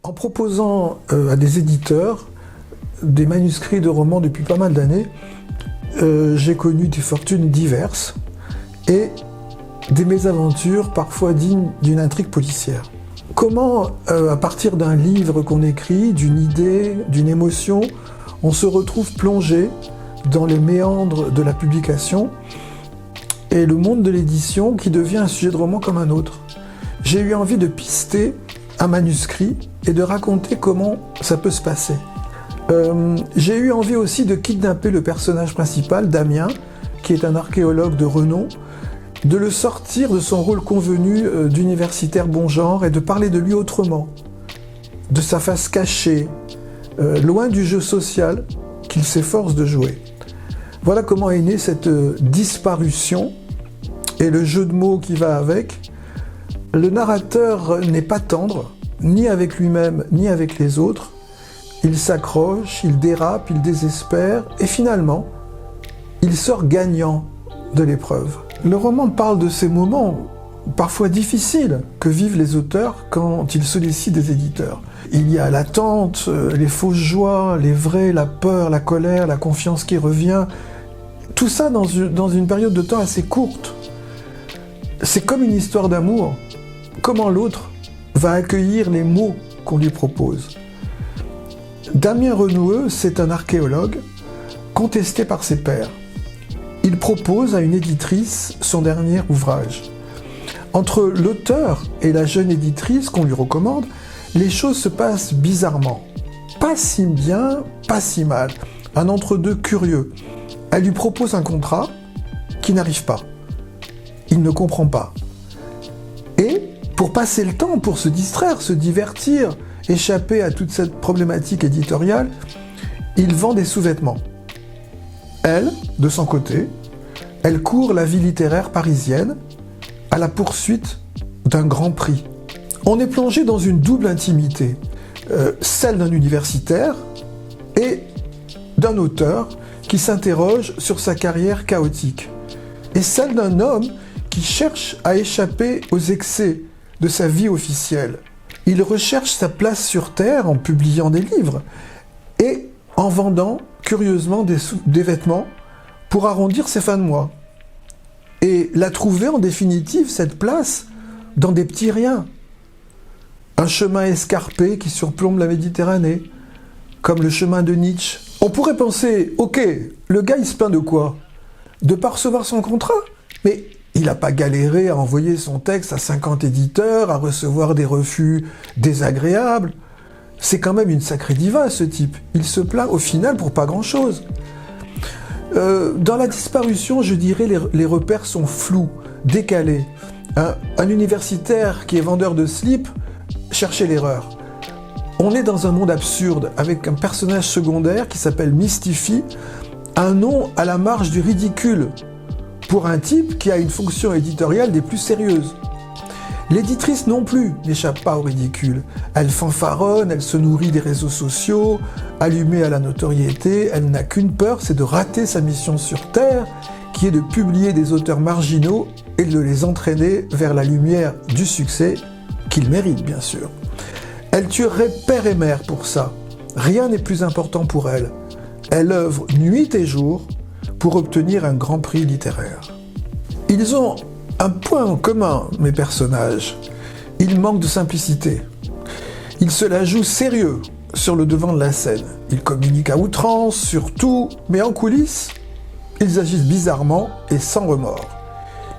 En proposant à des éditeurs des manuscrits de romans depuis pas mal d'années, j'ai connu des fortunes diverses et des mésaventures parfois dignes d'une intrigue policière. Comment, à partir d'un livre qu'on écrit, d'une idée, d'une émotion, on se retrouve plongé dans les méandres de la publication et le monde de l'édition qui devient un sujet de roman comme un autre. J'ai eu envie de pister un manuscrit et de raconter comment ça peut se passer. J'ai eu envie aussi de kidnapper le personnage principal, Damien, qui est un archéologue de renom, de le sortir de son rôle convenu d'universitaire bon genre et de parler de lui autrement, de sa face cachée, loin du jeu social qu'il s'efforce de jouer. Voilà comment est née cette disparition et le jeu de mots qui va avec. Le narrateur n'est pas tendre, ni avec lui-même, ni avec les autres. Il s'accroche, il dérape, il désespère, et finalement, il sort gagnant de l'épreuve. Le roman parle de ces moments, parfois difficiles, que vivent les auteurs quand ils sollicitent des éditeurs. Il y a l'attente, les fausses joies, les vraies, la peur, la colère, la confiance qui revient. Tout ça dans une période de temps assez courte. C'est comme une histoire d'amour. Comment l'autre va accueillir les mots qu'on lui propose. Damien Renoueux, c'est un archéologue contesté par ses pairs. Il propose à une éditrice son dernier ouvrage. Entre l'auteur et la jeune éditrice qu'on lui recommande, les choses se passent bizarrement. Pas si bien, pas si mal. Un entre-deux curieux. Elle lui propose un contrat qui n'arrive pas. Il ne comprend pas. Et pour passer le temps, pour se distraire, se divertir, échapper à toute cette problématique éditoriale, il vend des sous-vêtements. Elle, de son côté, elle court la vie littéraire parisienne à la poursuite d'un grand prix. On est plongé dans une double intimité, celle d'un universitaire et d'un auteur qui s'interroge sur sa carrière chaotique, et celle d'un homme qui cherche à échapper aux excès de sa vie officielle. Il recherche sa place sur Terre en publiant des livres et en vendant curieusement des vêtements pour arrondir ses fins de mois. Et la trouver en définitive, cette place, dans des petits riens. Un chemin escarpé qui surplombe la Méditerranée, comme le chemin de Nietzsche. On pourrait penser, ok, le gars il se plaint de quoi? De ne pas recevoir son contrat? Mais il n'a pas galéré à envoyer son texte à 50 éditeurs, à recevoir des refus désagréables. C'est quand même une sacrée diva, ce type. Il se plaint au final pour pas grand-chose. Dans la disparition, je dirais, les repères sont flous, décalés. Un universitaire qui est vendeur de slips, cherchez l'erreur. On est dans un monde absurde, avec un personnage secondaire qui s'appelle Mystifie, un nom à la marge du ridicule, pour un type qui a une fonction éditoriale des plus sérieuses. L'éditrice non plus n'échappe pas au ridicule. Elle fanfaronne, elle se nourrit des réseaux sociaux, allumée à la notoriété, elle n'a qu'une peur, c'est de rater sa mission sur Terre, qui est de publier des auteurs marginaux et de les entraîner vers la lumière du succès, qu'ils méritent bien sûr. Elle tuerait père et mère pour ça. Rien n'est plus important pour elle. Elle œuvre nuit et jour pour obtenir un grand prix littéraire. Ils ont un point en commun, mes personnages. Ils manquent de simplicité. Ils se la jouent sérieux sur le devant de la scène. Ils communiquent à outrance sur tout, mais en coulisses, ils agissent bizarrement et sans remords.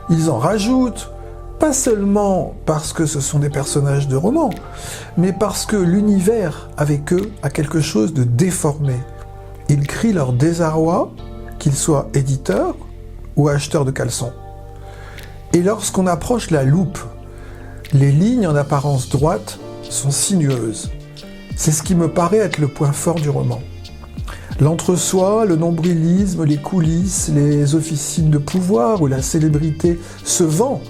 Ils en rajoutent, pas seulement parce que ce sont des personnages de romans, mais parce que l'univers avec eux a quelque chose de déformé. Ils crient leur désarroi, qu'ils soient éditeurs ou acheteurs de caleçons. Et lorsqu'on approche la loupe, les lignes en apparence droites sont sinueuses. C'est ce qui me paraît être le point fort du roman. L'entre-soi, le nombrilisme, les coulisses, les officines de pouvoir où la célébrité se vend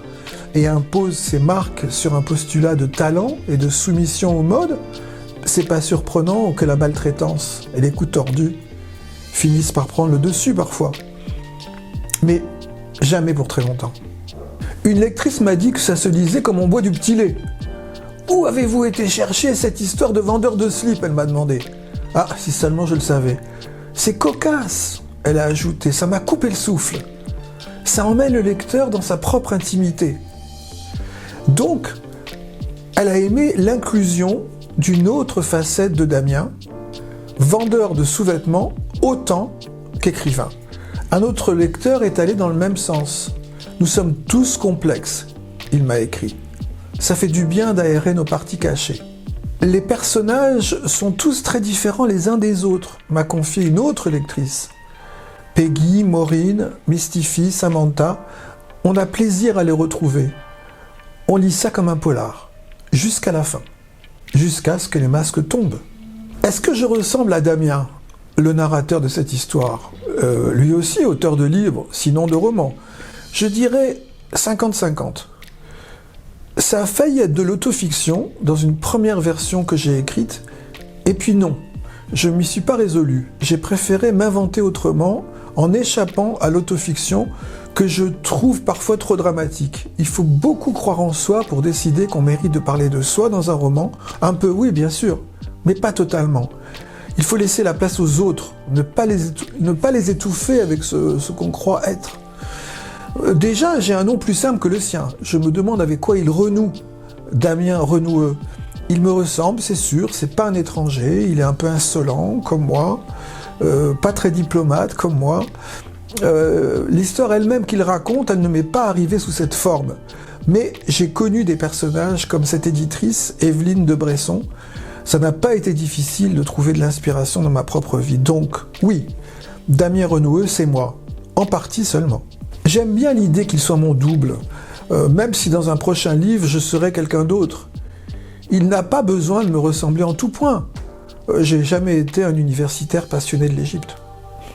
et impose ses marques sur un postulat de talent et de soumission aux modes, c'est pas surprenant que la maltraitance et les coups tordus finissent par prendre le dessus parfois. Mais jamais pour très longtemps. Une lectrice m'a dit que ça se lisait comme on boit du petit lait. Où avez-vous été chercher cette histoire de vendeur de slip ?» elle m'a demandé. « Ah, si seulement je le savais. »« C'est cocasse !» elle a ajouté. « Ça m'a coupé le souffle. Ça emmène le lecteur dans sa propre intimité. » Donc, elle a aimé l'inclusion d'une autre facette de Damien, vendeur de sous-vêtements autant qu'écrivain. Un autre lecteur est allé dans le même sens. « Nous sommes tous complexes », il m'a écrit. Ça fait du bien d'aérer nos parties cachées. Les personnages sont tous très différents les uns des autres, m'a confié une autre lectrice. Peggy, Maureen, Mystify, Samantha, on a plaisir à les retrouver. On lit ça comme un polar, jusqu'à la fin, jusqu'à ce que les masques tombent. Est-ce que je ressemble à Damien, le narrateur de cette histoire ? Lui aussi auteur de livres, sinon de romans. Je dirais 50-50. Ça a failli être de l'autofiction dans une première version que j'ai écrite, et puis non, je m'y suis pas résolu. J'ai préféré m'inventer autrement en échappant à l'autofiction que je trouve parfois trop dramatique. Il faut beaucoup croire en soi pour décider qu'on mérite de parler de soi dans un roman. Un peu, oui, bien sûr, mais pas totalement. Il faut laisser la place aux autres, ne pas les étouffer avec ce qu'on croit être. Déjà, j'ai un nom plus simple que le sien. Je me demande avec quoi il renoue. Damien Renoueux. Il me ressemble, c'est sûr, c'est pas un étranger, il est un peu insolent, comme moi, pas très diplomate, comme moi. L'histoire elle-même qu'il raconte, elle ne m'est pas arrivée sous cette forme. Mais j'ai connu des personnages comme cette éditrice, Evelyne de Bresson. Ça n'a pas été difficile de trouver de l'inspiration dans ma propre vie. Donc, oui, Damien Renoueux, c'est moi. En partie seulement. J'aime bien l'idée qu'il soit mon double, même si dans un prochain livre, je serai quelqu'un d'autre. Il n'a pas besoin de me ressembler en tout point. J'ai jamais été un universitaire passionné de l'Égypte.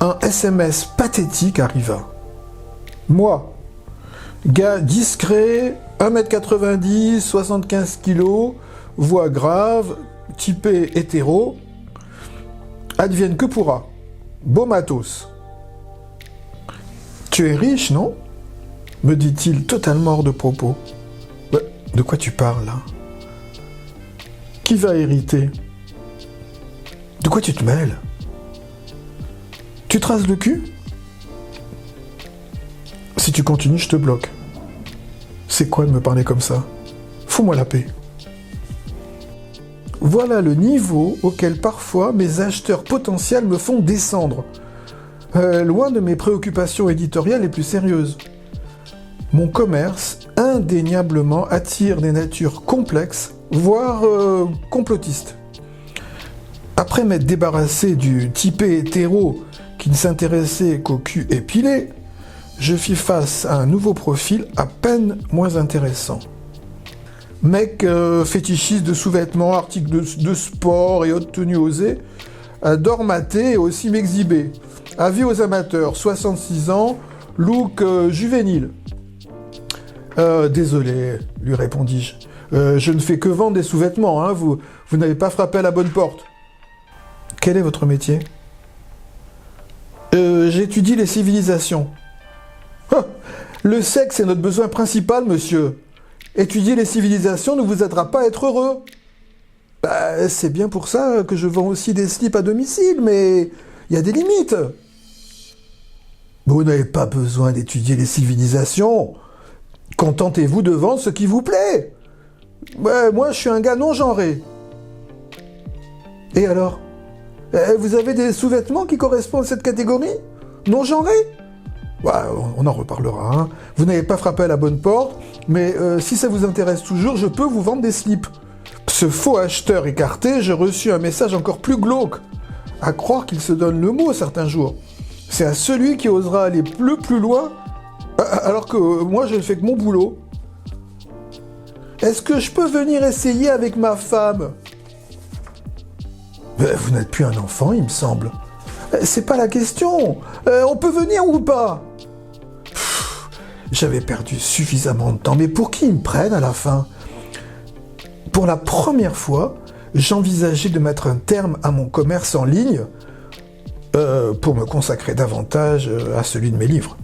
Un SMS pathétique arriva. Moi, gars discret, 1m90, 75 kg, voix grave, typé hétéro, advienne que pourra. Beau matos. « Tu es riche, non ?» me dit-il totalement hors de propos. « De quoi tu parles, là ? Qui va hériter ? De quoi tu te mêles ? Tu te rases le cul ? Si tu continues, je te bloque. C'est quoi de me parler comme ça ? Fous-moi la paix. » Voilà le niveau auquel parfois mes acheteurs potentiels me font descendre. Loin de mes préoccupations éditoriales les plus sérieuses. Mon commerce, indéniablement, attire des natures complexes, voire complotistes. Après m'être débarrassé du typé hétéro qui ne s'intéressait qu'au cul épilé, je fis face à un nouveau profil à peine moins intéressant. Mec fétichiste de sous-vêtements, articles de sport et hautes tenues osées, adore mater et aussi m'exhiber. Avis aux amateurs, 66 ans, look juvénile. Désolé, lui répondis-je. Je ne fais que vendre des sous-vêtements, hein, vous n'avez pas frappé à la bonne porte. Quel est votre métier ? J'étudie les civilisations. Ah, le sexe est notre besoin principal, monsieur. Étudier les civilisations ne vous aidera pas à être heureux. C'est bien pour ça que je vends aussi des slips à domicile, mais il y a des limites. Vous n'avez pas besoin d'étudier les civilisations. Contentez-vous de vendre ce qui vous plaît. Moi, je suis un gars non genré. Et alors ? Vous avez des sous-vêtements qui correspondent à cette catégorie ? Non genrés ? On en reparlera. Hein. Vous n'avez pas frappé à la bonne porte, mais si ça vous intéresse toujours, je peux vous vendre des slips. Ce faux acheteur écarté, j'ai reçu un message encore plus glauque. À croire qu'il se donne le mot certains jours. C'est à celui qui osera aller le plus loin, alors que moi je ne fais que mon boulot. Est-ce que je peux venir essayer avec ma femme ? Vous n'êtes plus un enfant, il me semble. C'est pas la question. On peut venir ou pas ? J'avais perdu suffisamment de temps, mais pour qui ils me prennent à la fin ? Pour la première fois, j'envisageais de mettre un terme à mon commerce en ligne pour me consacrer davantage à celui de mes livres.